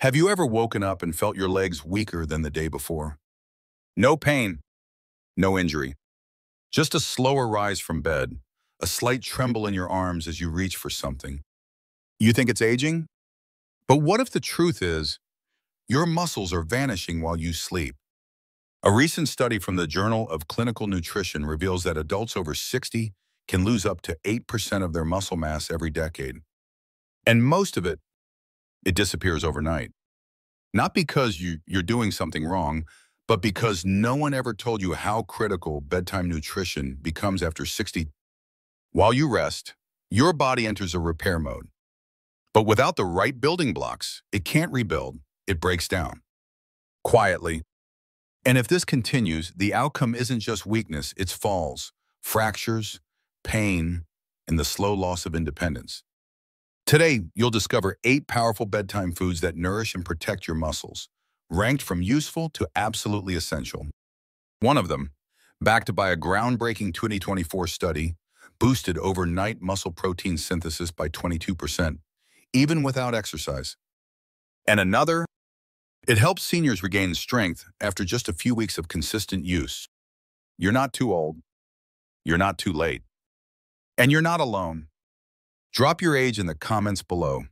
Have you ever woken up and felt your legs weaker than the day before? No pain, no injury, just a slower rise from bed, a slight tremble in your arms as you reach for something. You think it's aging? But what if the truth is your muscles are vanishing while you sleep? A recent study from the Journal of Clinical Nutrition reveals that adults over 60 can lose up to 8% of their muscle mass every decade. And most of it disappears overnight. Not because you're doing something wrong, but because no one ever told you how critical bedtime nutrition becomes after 60. While you rest, your body enters a repair mode. But without the right building blocks, it can't rebuild, it breaks down. Quietly. And if this continues, the outcome isn't just weakness, it's falls, fractures, pain, and the slow loss of independence. Today, you'll discover 8 powerful bedtime foods that nourish and protect your muscles, ranked from useful to absolutely essential. One of them, backed by a groundbreaking 2024 study, boosted overnight muscle protein synthesis by 22%, even without exercise. And another, it helps seniors regain strength after just a few weeks of consistent use. You're not too old. You're not too late. And you're not alone. Drop your age in the comments below.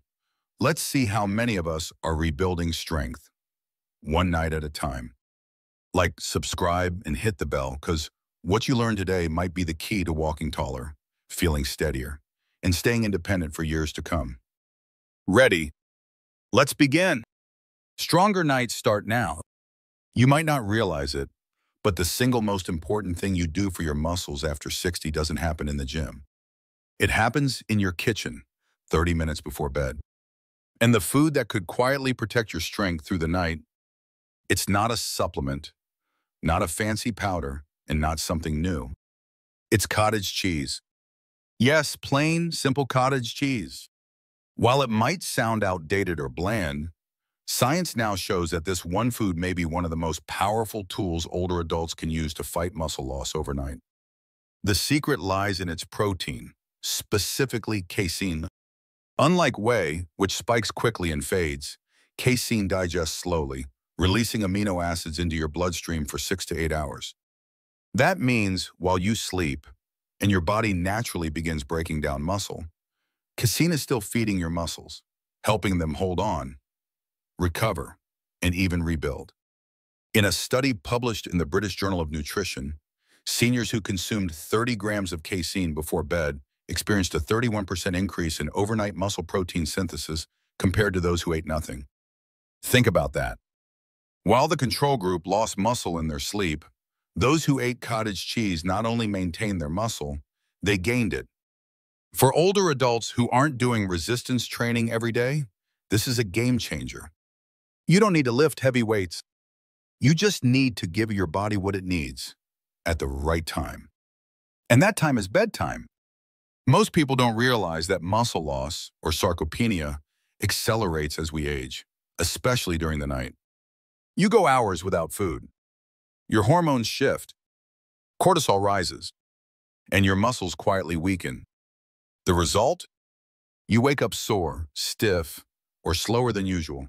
Let's see how many of us are rebuilding strength, one night at a time. Like, subscribe, and hit the bell, because what you learned today might be the key to walking taller, feeling steadier, and staying independent for years to come. Ready? Let's begin. Stronger nights start now. You might not realize it, but the single most important thing you do for your muscles after 60 doesn't happen in the gym. It happens in your kitchen, 30 minutes before bed. And the food that could quietly protect your strength through the night, it's not a supplement, not a fancy powder, and not something new. It's cottage cheese. Yes, plain, simple cottage cheese. While it might sound outdated or bland, science now shows that this one food may be one of the most powerful tools older adults can use to fight muscle loss overnight. The secret lies in its protein, specifically casein. Unlike whey, which spikes quickly and fades, casein digests slowly, releasing amino acids into your bloodstream for 6 to 8 hours. That means while you sleep, and your body naturally begins breaking down muscle, casein is still feeding your muscles, helping them hold on, recover, and even rebuild. In a study published in the British Journal of Nutrition, seniors who consumed 30 grams of casein before bed experienced a 31% increase in overnight muscle protein synthesis compared to those who ate nothing. Think about that. While the control group lost muscle in their sleep, those who ate cottage cheese not only maintained their muscle, they gained it. For older adults who aren't doing resistance training every day, this is a game changer. You don't need to lift heavy weights. You just need to give your body what it needs at the right time. And that time is bedtime. Most people don't realize that muscle loss, or sarcopenia, accelerates as we age, especially during the night. You go hours without food. Your hormones shift, cortisol rises, and your muscles quietly weaken. The result? You wake up sore, stiff, or slower than usual.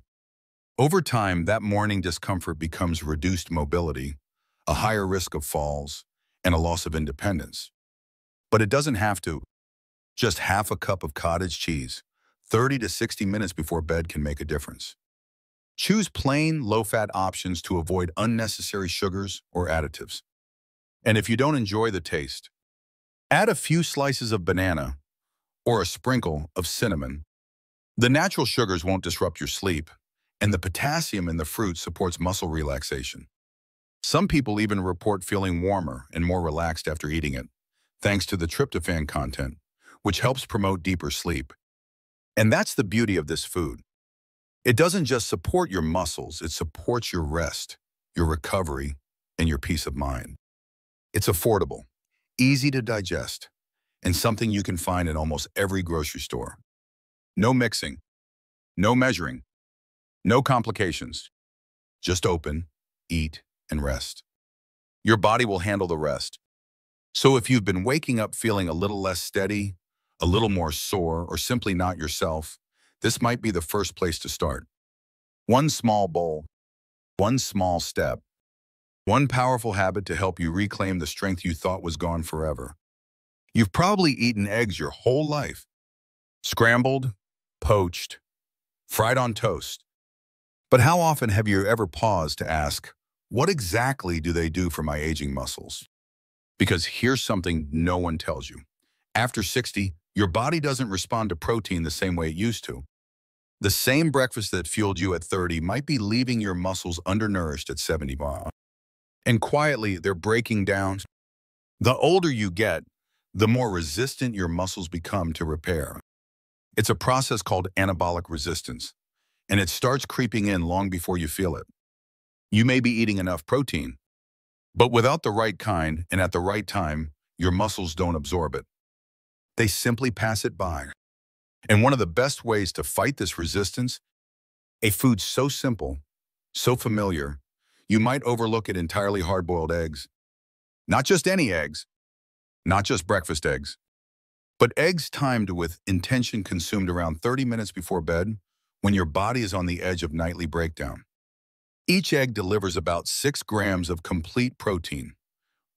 Over time, that morning discomfort becomes reduced mobility, a higher risk of falls, and a loss of independence. But it doesn't have to. Just half a cup of cottage cheese, 30 to 60 minutes before bed can make a difference. Choose plain, low-fat options to avoid unnecessary sugars or additives. And if you don't enjoy the taste, add a few slices of banana or a sprinkle of cinnamon. The natural sugars won't disrupt your sleep, and the potassium in the fruit supports muscle relaxation. Some people even report feeling warmer and more relaxed after eating it, thanks to the tryptophan content, which helps promote deeper sleep. And that's the beauty of this food. It doesn't just support your muscles, it supports your rest, your recovery, and your peace of mind. It's affordable, easy to digest, and something you can find in almost every grocery store. No mixing, no measuring, no complications. Just open, eat, and rest. Your body will handle the rest. So if you've been waking up feeling a little less steady, a little more sore, or simply not yourself, this might be the first place to start. One small bowl, one small step, one powerful habit to help you reclaim the strength you thought was gone forever. You've probably eaten eggs your whole life. Scrambled, poached, fried on toast. But how often have you ever paused to ask, what exactly do they do for my aging muscles? Because here's something no one tells you. After 60, your body doesn't respond to protein the same way it used to. The same breakfast that fueled you at 30 might be leaving your muscles undernourished at 70. And quietly, they're breaking down. The older you get, the more resistant your muscles become to repair. It's a process called anabolic resistance, and it starts creeping in long before you feel it. You may be eating enough protein, but without the right kind and at the right time, your muscles don't absorb it. They simply pass it by. And one of the best ways to fight this resistance, a food so simple, so familiar, you might overlook it entirely: hard-boiled eggs. Not just any eggs, not just breakfast eggs, but eggs timed with intention, consumed around 30 minutes before bed when your body is on the edge of nightly breakdown. Each egg delivers about 6 grams of complete protein,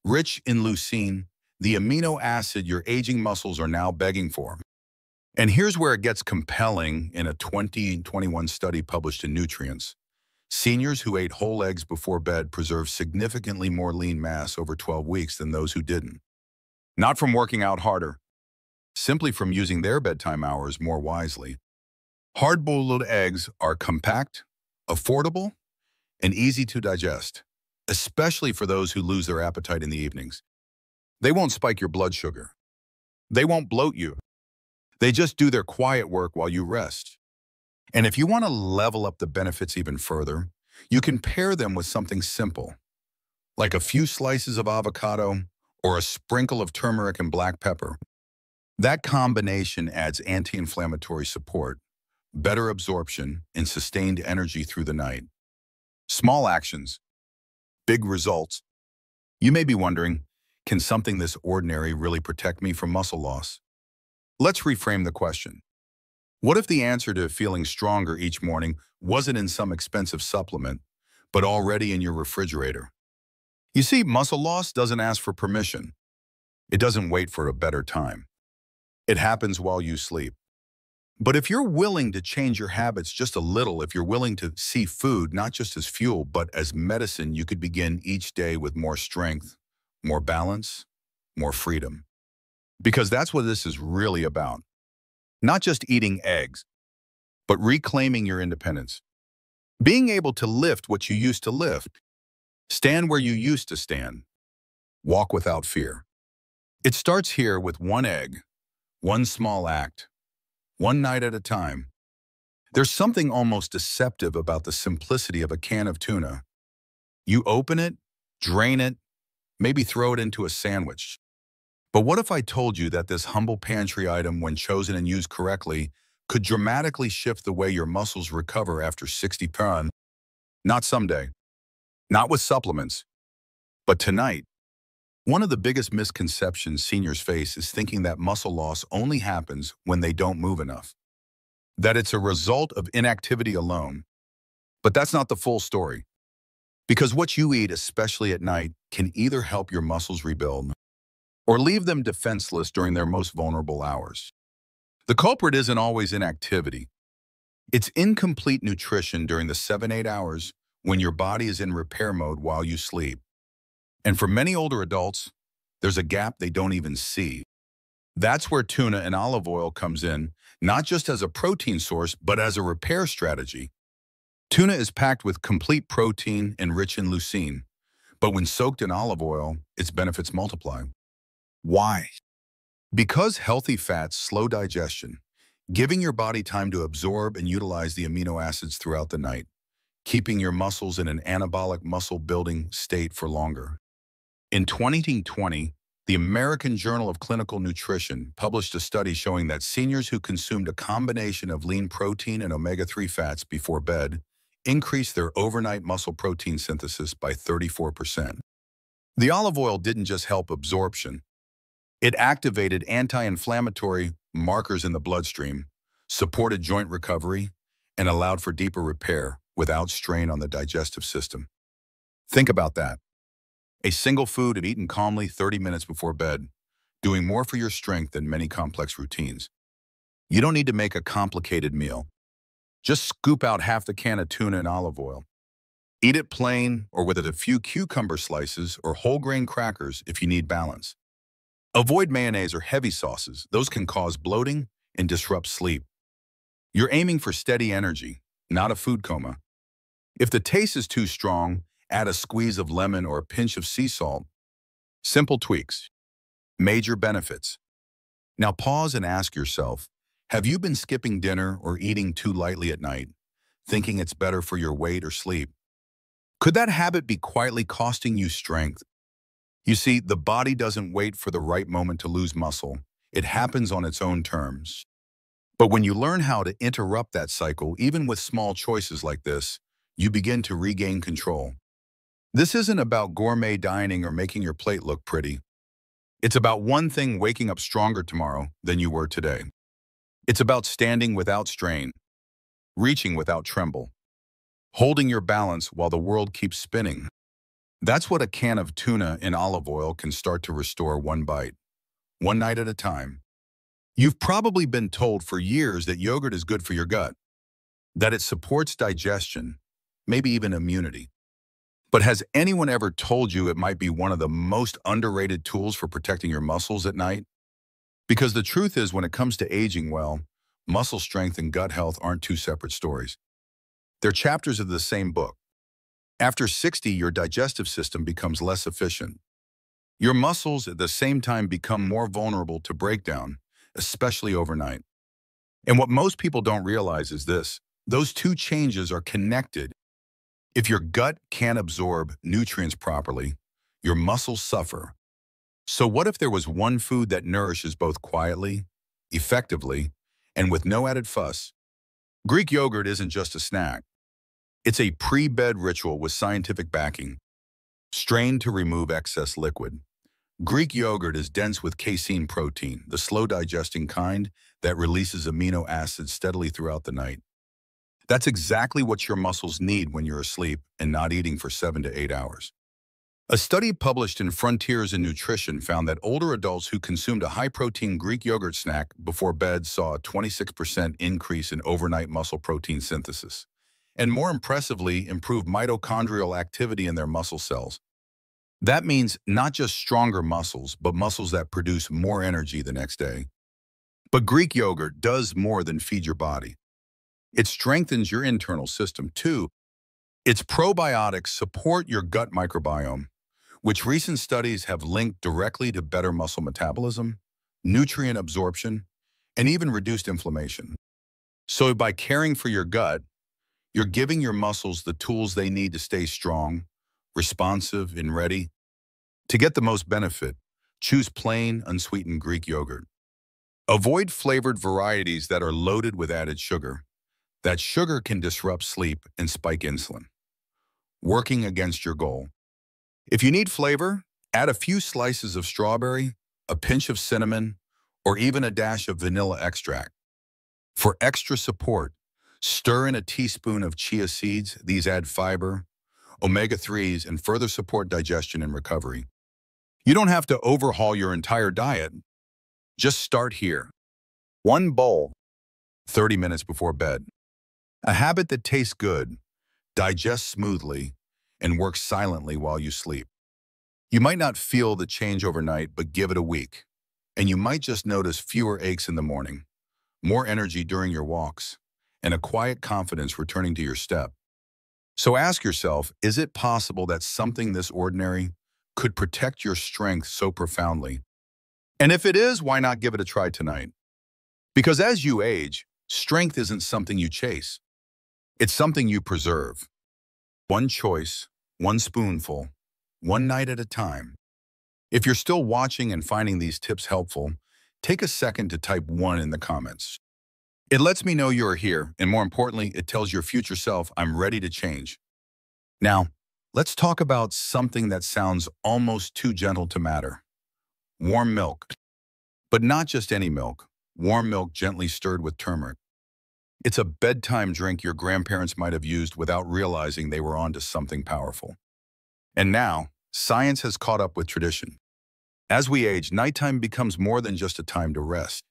rich in leucine, the amino acid your aging muscles are now begging for. And here's where it gets compelling. In a 2021 study published in Nutrients, seniors who ate whole eggs before bed preserved significantly more lean mass over 12 weeks than those who didn't. Not from working out harder, simply from using their bedtime hours more wisely. Hard-boiled eggs are compact, affordable, and easy to digest, especially for those who lose their appetite in the evenings. They won't spike your blood sugar. They won't bloat you. They just do their quiet work while you rest. And if you want to level up the benefits even further, you can pair them with something simple, like a few slices of avocado or a sprinkle of turmeric and black pepper. That combination adds anti-inflammatory support, better absorption, and sustained energy through the night. Small actions, big results. You may be wondering, can something this ordinary really protect me from muscle loss? Let's reframe the question. What if the answer to feeling stronger each morning wasn't in some expensive supplement, but already in your refrigerator? You see, muscle loss doesn't ask for permission. It doesn't wait for a better time. It happens while you sleep. But if you're willing to change your habits just a little, if you're willing to see food not just as fuel, but as medicine, you could begin each day with more strength, more balance, more freedom. Because that's what this is really about. Not just eating eggs, but reclaiming your independence. Being able to lift what you used to lift. Stand where you used to stand. Walk without fear. It starts here with one egg, one small act, one night at a time. There's something almost deceptive about the simplicity of a can of tuna. You open it, drain it, maybe throw it into a sandwich. But what if I told you that this humble pantry item, when chosen and used correctly, could dramatically shift the way your muscles recover after 60 pounds? Not someday, not with supplements, but tonight. One of the biggest misconceptions seniors face is thinking that muscle loss only happens when they don't move enough, that it's a result of inactivity alone. But that's not the full story. Because what you eat, especially at night, can either help your muscles rebuild or leave them defenseless during their most vulnerable hours. The culprit isn't always inactivity. It's incomplete nutrition during the 7-8 hours when your body is in repair mode while you sleep. And for many older adults, there's a gap they don't even see. That's where tuna and olive oil comes in, not just as a protein source, but as a repair strategy. Tuna is packed with complete protein and rich in leucine, but when soaked in olive oil, its benefits multiply. Why? Because healthy fats slow digestion, giving your body time to absorb and utilize the amino acids throughout the night, keeping your muscles in an anabolic muscle-building state for longer. In 2020, the American Journal of Clinical Nutrition published a study showing that seniors who consumed a combination of lean protein and omega-3 fats before bed increased their overnight muscle protein synthesis by 34%. The olive oil didn't just help absorption. It activated anti-inflammatory markers in the bloodstream, supported joint recovery, and allowed for deeper repair without strain on the digestive system. Think about that. A single food and eaten calmly 30 minutes before bed, doing more for your strength than many complex routines. You don't need to make a complicated meal. Just scoop out half the can of tuna in olive oil. Eat it plain or with a few cucumber slices or whole grain crackers if you need balance. Avoid mayonnaise or heavy sauces. Those can cause bloating and disrupt sleep. You're aiming for steady energy, not a food coma. If the taste is too strong, add a squeeze of lemon or a pinch of sea salt. Simple tweaks. Major benefits. Now pause and ask yourself, have you been skipping dinner or eating too lightly at night, thinking it's better for your weight or sleep? Could that habit be quietly costing you strength? You see, the body doesn't wait for the right moment to lose muscle. It happens on its own terms. But when you learn how to interrupt that cycle, even with small choices like this, you begin to regain control. This isn't about gourmet dining or making your plate look pretty. It's about one thing: waking up stronger tomorrow than you were today. It's about standing without strain, reaching without tremble, holding your balance while the world keeps spinning. That's what a can of tuna in olive oil can start to restore one bite, one night at a time. You've probably been told for years that yogurt is good for your gut, that it supports digestion, maybe even immunity. But has anyone ever told you it might be one of the most underrated tools for protecting your muscles at night? Because the truth is, when it comes to aging well, muscle strength and gut health aren't two separate stories. They're chapters of the same book. After 60, your digestive system becomes less efficient. Your muscles at the same time become more vulnerable to breakdown, especially overnight. And what most people don't realize is this: those two changes are connected. If your gut can't absorb nutrients properly, your muscles suffer. So what if there was one food that nourishes both quietly, effectively, and with no added fuss? Greek yogurt isn't just a snack. It's a pre-bed ritual with scientific backing. Strained to remove excess liquid. Greek yogurt is dense with casein protein, the slow-digesting kind that releases amino acids steadily throughout the night. That's exactly what your muscles need when you're asleep and not eating for 7 to 8 hours. A study published in Frontiers in Nutrition found that older adults who consumed a high-protein Greek yogurt snack before bed saw a 26% increase in overnight muscle protein synthesis, and more impressively, improved mitochondrial activity in their muscle cells. That means not just stronger muscles, but muscles that produce more energy the next day. But Greek yogurt does more than feed your body. It strengthens your internal system too. Its probiotics support your gut microbiome, which recent studies have linked directly to better muscle metabolism, nutrient absorption, and even reduced inflammation. So by caring for your gut, you're giving your muscles the tools they need to stay strong, responsive, and ready. To get the most benefit, choose plain, unsweetened Greek yogurt. Avoid flavored varieties that are loaded with added sugar. That sugar can disrupt sleep and spike insulin, working against your goal. If you need flavor, add a few slices of strawberry, a pinch of cinnamon, or even a dash of vanilla extract. For extra support, stir in a teaspoon of chia seeds. These add fiber, omega-3s, and further support digestion and recovery. You don't have to overhaul your entire diet. Just start here. One bowl, 30 minutes before bed. A habit that tastes good, digests smoothly, and works silently while you sleep. You might not feel the change overnight, but give it a week, and you might just notice fewer aches in the morning, more energy during your walks, and a quiet confidence returning to your step. So ask yourself, is it possible that something this ordinary could protect your strength so profoundly? And if it is, why not give it a try tonight? Because as you age, strength isn't something you chase. It's something you preserve. One choice, one spoonful, one night at a time. If you're still watching and finding these tips helpful, take a second to type 1 in the comments. It lets me know you're here, and more importantly, it tells your future self, I'm ready to change. Now, let's talk about something that sounds almost too gentle to matter. Warm milk. But not just any milk. Warm milk gently stirred with turmeric. It's a bedtime drink your grandparents might have used without realizing they were onto something powerful. And now, science has caught up with tradition. As we age, nighttime becomes more than just a time to rest.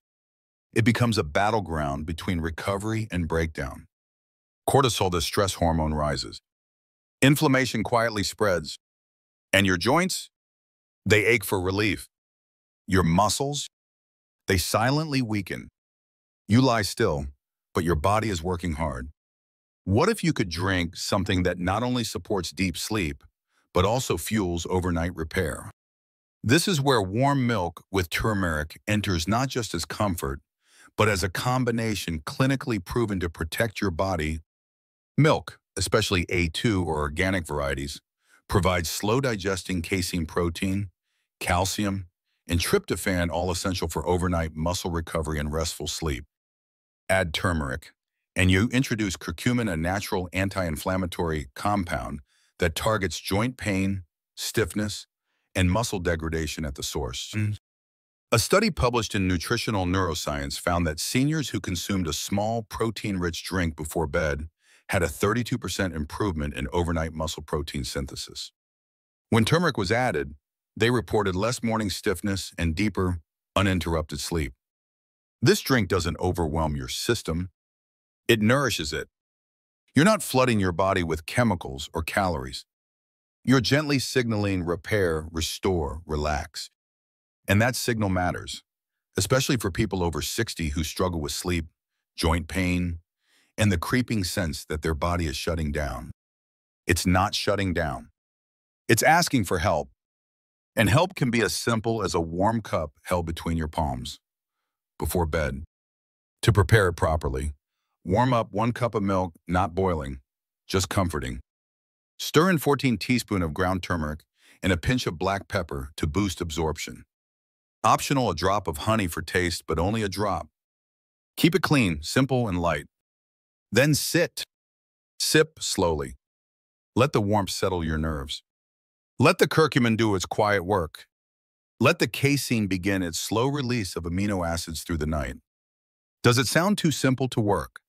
It becomes a battleground between recovery and breakdown. Cortisol, the stress hormone, rises. Inflammation quietly spreads. And your joints? They ache for relief. Your muscles? They silently weaken. You lie still, but your body is working hard. What if you could drink something that not only supports deep sleep, but also fuels overnight repair? This is where warm milk with turmeric enters not just as comfort, but as a combination clinically proven to protect your body. Milk, especially A2 or organic varieties, provides slow-digesting casein protein, calcium, and tryptophan, all essential for overnight muscle recovery and restful sleep. Add turmeric, and you introduce curcumin, a natural anti-inflammatory compound that targets joint pain, stiffness, and muscle degradation at the source. A study published in Nutritional Neuroscience found that seniors who consumed a small protein-rich drink before bed had a 32% improvement in overnight muscle protein synthesis. When turmeric was added, they reported less morning stiffness and deeper, uninterrupted sleep. This drink doesn't overwhelm your system, it nourishes it. You're not flooding your body with chemicals or calories. You're gently signaling repair, restore, relax. And that signal matters, especially for people over 60 who struggle with sleep, joint pain, and the creeping sense that their body is shutting down. It's not shutting down. It's asking for help. And help can be as simple as a warm cup held between your palms before bed. To prepare it properly, warm up 1 cup of milk, not boiling, just comforting. Stir in 14 teaspoons of ground turmeric and a pinch of black pepper to boost absorption. Optional, a drop of honey for taste, but only a drop. Keep it clean, simple, and light. Then sit. Sip slowly. Let the warmth settle your nerves. Let the curcumin do its quiet work. Let the casein begin its slow release of amino acids through the night. Does it sound too simple to work?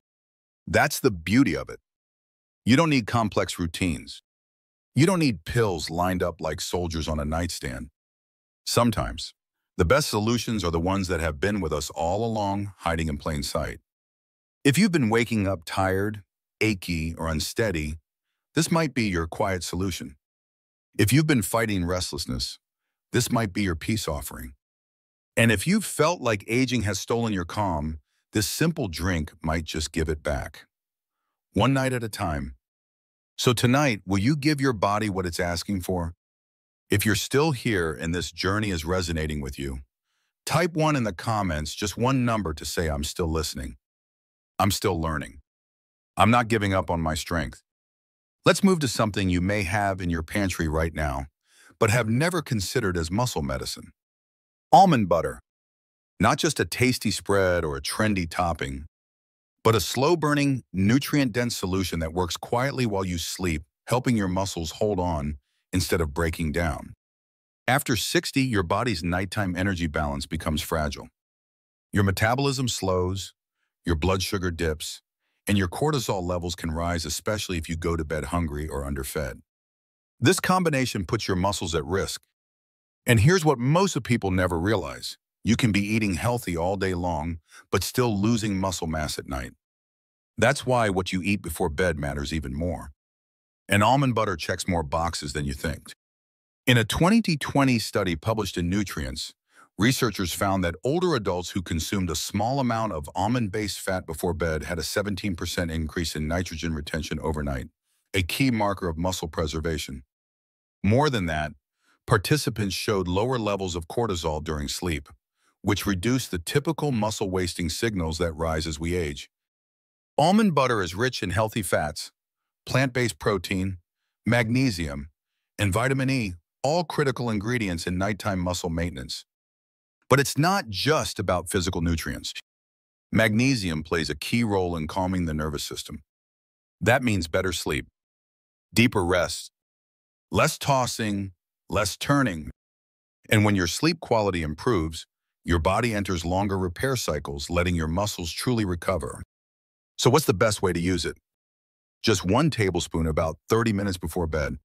That's the beauty of it. You don't need complex routines. You don't need pills lined up like soldiers on a nightstand. Sometimes, the best solutions are the ones that have been with us all along, hiding in plain sight. If you've been waking up tired, achy, or unsteady, this might be your quiet solution. If you've been fighting restlessness, this might be your peace offering. And if you've felt like aging has stolen your calm, this simple drink might just give it back. One night at a time. So tonight, will you give your body what it's asking for? If you're still here and this journey is resonating with you, type 1 in the comments, just one number to say I'm still listening. I'm still learning. I'm not giving up on my strength. Let's move to something you may have in your pantry right now, but have never considered as muscle medicine. Almond butter. Not just a tasty spread or a trendy topping, but a slow-burning, nutrient-dense solution that works quietly while you sleep, helping your muscles hold on instead of breaking down. After 60, your body's nighttime energy balance becomes fragile. Your metabolism slows, your blood sugar dips, and your cortisol levels can rise, especially if you go to bed hungry or underfed. This combination puts your muscles at risk. And here's what most people never realize. You can be eating healthy all day long, but still losing muscle mass at night. That's why what you eat before bed matters even more. And almond butter checks more boxes than you think. In a 2020 study published in Nutrients, researchers found that older adults who consumed a small amount of almond-based fat before bed had a 17% increase in nitrogen retention overnight, a key marker of muscle preservation. More than that, participants showed lower levels of cortisol during sleep, which reduced the typical muscle-wasting signals that rise as we age. Almond butter is rich in healthy fats, plant-based protein, magnesium, and vitamin E, all critical ingredients in nighttime muscle maintenance. But it's not just about physical nutrients. Magnesium plays a key role in calming the nervous system. That means better sleep, deeper rest, less tossing, less turning. And when your sleep quality improves, your body enters longer repair cycles, letting your muscles truly recover. So what's the best way to use it? Just 1 tablespoon about 30 minutes before bed.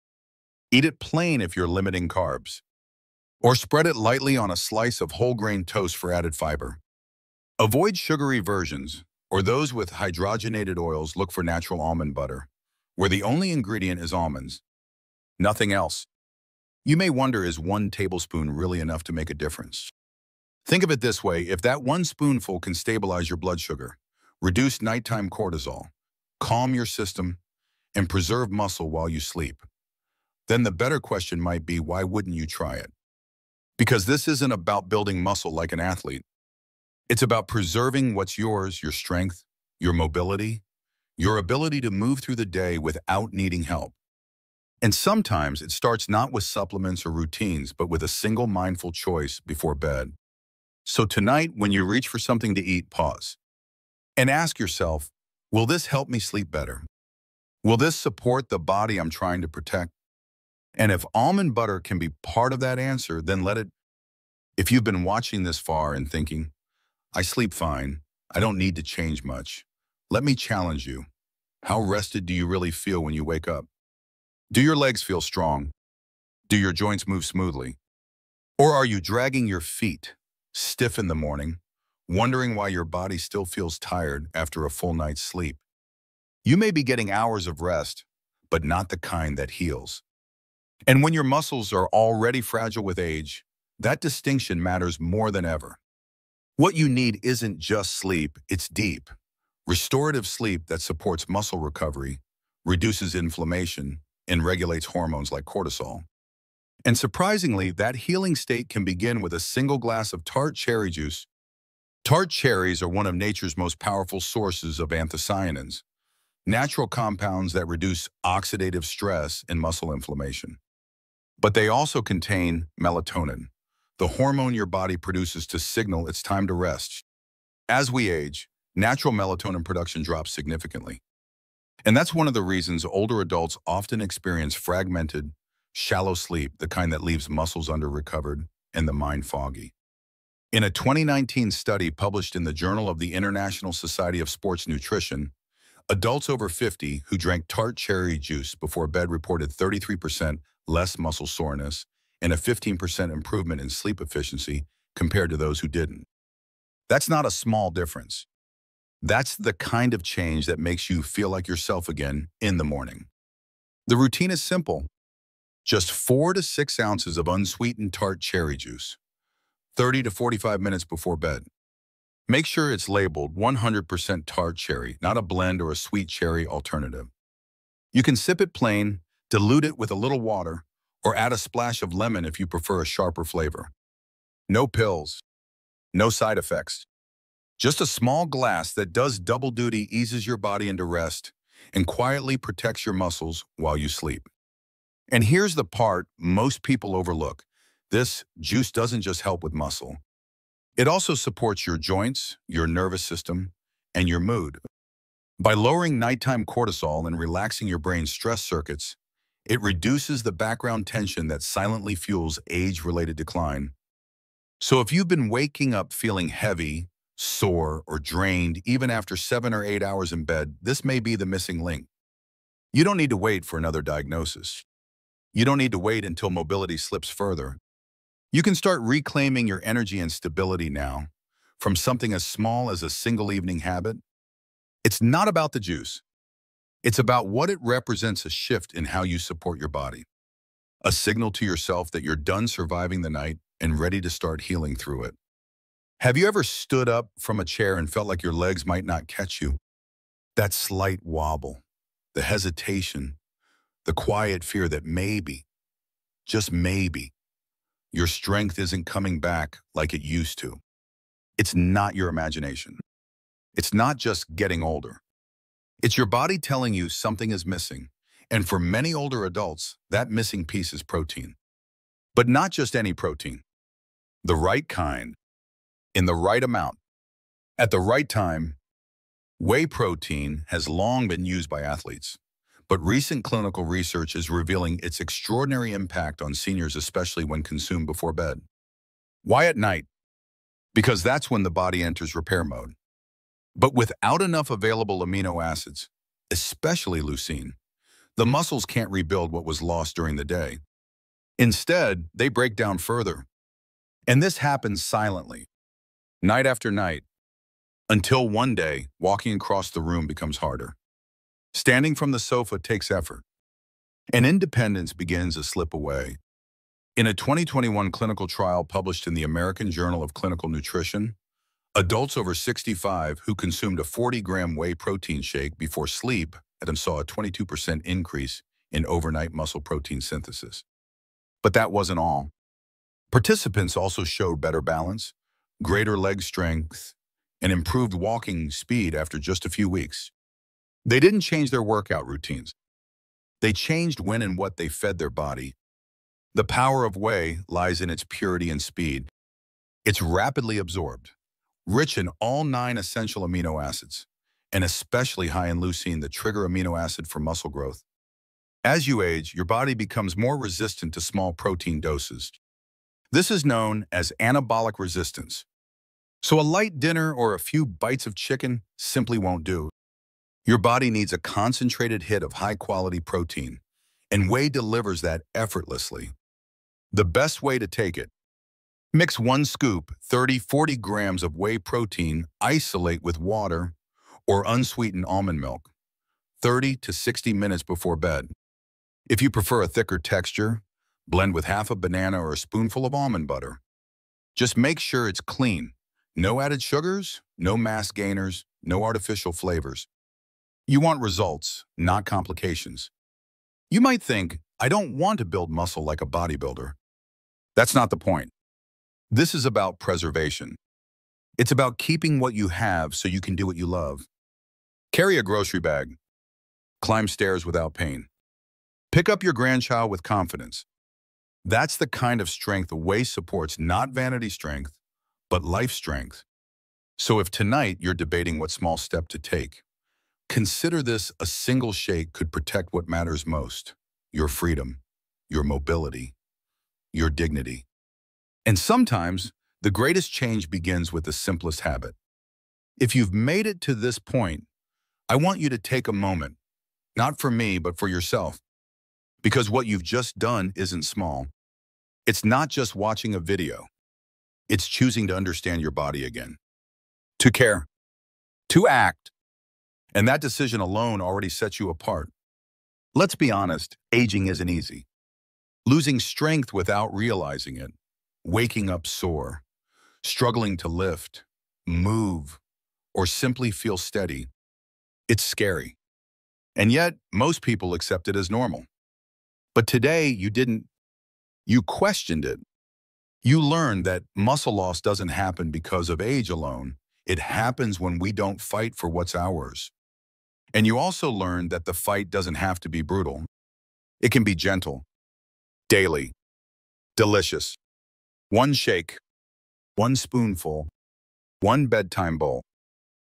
Eat it plain if you're limiting carbs. Or spread it lightly on a slice of whole grain toast for added fiber. Avoid sugary versions, or those with hydrogenated oils. Look for natural almond butter, where the only ingredient is almonds, nothing else. You may wonder, is 1 tablespoon really enough to make a difference? Think of it this way: if that 1 spoonful can stabilize your blood sugar, reduce nighttime cortisol, calm your system, and preserve muscle while you sleep, then the better question might be, why wouldn't you try it? Because this isn't about building muscle like an athlete. It's about preserving what's yours: your strength, your mobility, your ability to move through the day without needing help. And sometimes it starts not with supplements or routines, but with a single mindful choice before bed. So tonight, when you reach for something to eat, pause and ask yourself, will this help me sleep better? Will this support the body I'm trying to protect? And if almond butter can be part of that answer, then let it. If you've been watching this far and thinking, I sleep fine, I don't need to change much, let me challenge you. How rested do you really feel when you wake up? Do your legs feel strong? Do your joints move smoothly? Or are you dragging your feet, stiff in the morning, wondering why your body still feels tired after a full night's sleep? You may be getting hours of rest, but not the kind that heals. And when your muscles are already fragile with age, that distinction matters more than ever. What you need isn't just sleep, it's deep, restorative sleep that supports muscle recovery, reduces inflammation, and regulates hormones like cortisol. And surprisingly, that healing state can begin with a single glass of tart cherry juice. Tart cherries are one of nature's most powerful sources of anthocyanins, natural compounds that reduce oxidative stress and muscle inflammation. But they also contain melatonin, the hormone your body produces to signal it's time to rest. As we age, natural melatonin production drops significantly. And that's one of the reasons older adults often experience fragmented, shallow sleep, the kind that leaves muscles under-recovered and the mind foggy. In a 2019 study published in the Journal of the International Society of Sports Nutrition, adults over 50 who drank tart cherry juice before bed reported 33% less muscle soreness and a 15% improvement in sleep efficiency compared to those who didn't. That's not a small difference. That's the kind of change that makes you feel like yourself again in the morning. The routine is simple. Just 4 to 6 ounces of unsweetened tart cherry juice, 30 to 45 minutes before bed. Make sure it's labeled 100% tart cherry, not a blend or a sweet cherry alternative. You can sip it plain, dilute it with a little water, or add a splash of lemon if you prefer a sharper flavor. No pills, no side effects. Just a small glass that does double duty, eases your body into rest, and quietly protects your muscles while you sleep. And here's the part most people overlook. This juice doesn't just help with muscle. It also supports your joints, your nervous system, and your mood. By lowering nighttime cortisol and relaxing your brain's stress circuits, it reduces the background tension that silently fuels age-related decline. So if you've been waking up feeling heavy, sore, or drained even after 7 or 8 hours in bed, this may be the missing link. You don't need to wait for another diagnosis. You don't need to wait until mobility slips further. You can start reclaiming your energy and stability now, from something as small as a single evening habit. It's not about the juice. It's about what it represents: a shift in how you support your body, a signal to yourself that you're done surviving the night and ready to start healing through it. Have you ever stood up from a chair and felt like your legs might not catch you? That slight wobble, the hesitation, the quiet fear that maybe, just maybe, your strength isn't coming back like it used to. It's not your imagination. It's not just getting older. It's your body telling you something is missing. And for many older adults, that missing piece is protein. But not just any protein. The right kind, in the right amount, at the right time. Whey protein has long been used by athletes, but recent clinical research is revealing its extraordinary impact on seniors, especially when consumed before bed. Why at night? Because that's when the body enters repair mode. But without enough available amino acids, especially leucine, the muscles can't rebuild what was lost during the day. Instead, they break down further. And this happens silently, night after night, until one day, walking across the room becomes harder. Standing from the sofa takes effort, and independence begins to slip away. In a 2021 clinical trial published in the American Journal of Clinical Nutrition, adults over 65 who consumed a 40-gram whey protein shake before sleep saw a 22% increase in overnight muscle protein synthesis. But that wasn't all. Participants also showed better balance, greater leg strength, and improved walking speed after just a few weeks. They didn't change their workout routines. They changed when and what they fed their body. The power of whey lies in its purity and speed. It's rapidly absorbed, rich in all 9 essential amino acids, and especially high in leucine, the trigger amino acid for muscle growth. As you age, your body becomes more resistant to small protein doses. This is known as anabolic resistance. So a light dinner or a few bites of chicken simply won't do. Your body needs a concentrated hit of high-quality protein, and whey delivers that effortlessly. The best way to take it: mix 1 scoop, 30-40 grams of whey protein, isolate with water or unsweetened almond milk, 30 to 60 minutes before bed. If you prefer a thicker texture, blend with half a banana or a spoonful of almond butter. Just make sure it's clean. No added sugars, no mass gainers, no artificial flavors. You want results, not complications. You might think, I don't want to build muscle like a bodybuilder. That's not the point. This is about preservation. It's about keeping what you have so you can do what you love. Carry a grocery bag. Climb stairs without pain. Pick up your grandchild with confidence. That's the kind of strength whey supports, not vanity strength, but life strength. So if tonight you're debating what small step to take, consider this: a single shake could protect what matters most: your freedom, your mobility, your dignity. And sometimes the greatest change begins with the simplest habit. If you've made it to this point, I want you to take a moment, not for me, but for yourself. Because what you've just done isn't small. It's not just watching a video. It's choosing to understand your body again, to care, to act. And that decision alone already sets you apart. Let's be honest, aging isn't easy. Losing strength without realizing it, waking up sore, struggling to lift, move, or simply feel steady, it's scary. And yet, most people accept it as normal. But today, you didn't. You questioned it. You learned that muscle loss doesn't happen because of age alone. It happens when we don't fight for what's ours. And you also learned that the fight doesn't have to be brutal. It can be gentle, daily, delicious. 1 shake, 1 spoonful, 1 bedtime bowl.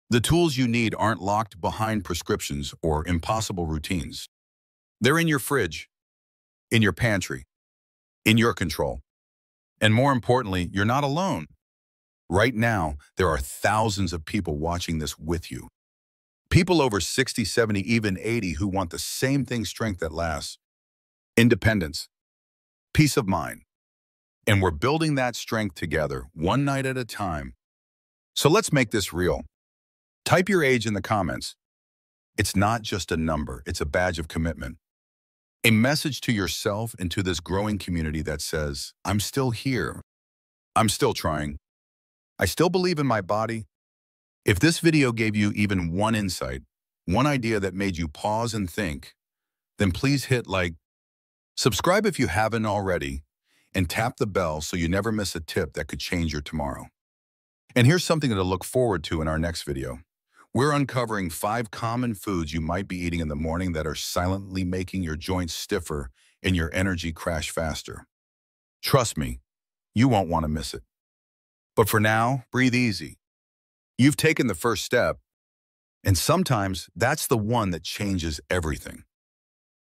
The tools you need aren't locked behind prescriptions or impossible routines. They're in your fridge, in your pantry, in your control. And more importantly, you're not alone. Right now, there are thousands of people watching this with you. People over 60, 70, even 80 who want the same thing: strength that lasts, independence, peace of mind. And we're building that strength together, one night at a time. So let's make this real. Type your age in the comments. It's not just a number, it's a badge of commitment. A message to yourself and to this growing community that says, I'm still here. I'm still trying. I still believe in my body. If this video gave you even one insight, one idea that made you pause and think, then please hit like, subscribe if you haven't already, and tap the bell so you never miss a tip that could change your tomorrow. And here's something to look forward to in our next video. We're uncovering 5 common foods you might be eating in the morning that are silently making your joints stiffer and your energy crash faster. Trust me, you won't want to miss it. But for now, breathe easy. You've taken the first step, and sometimes that's the one that changes everything.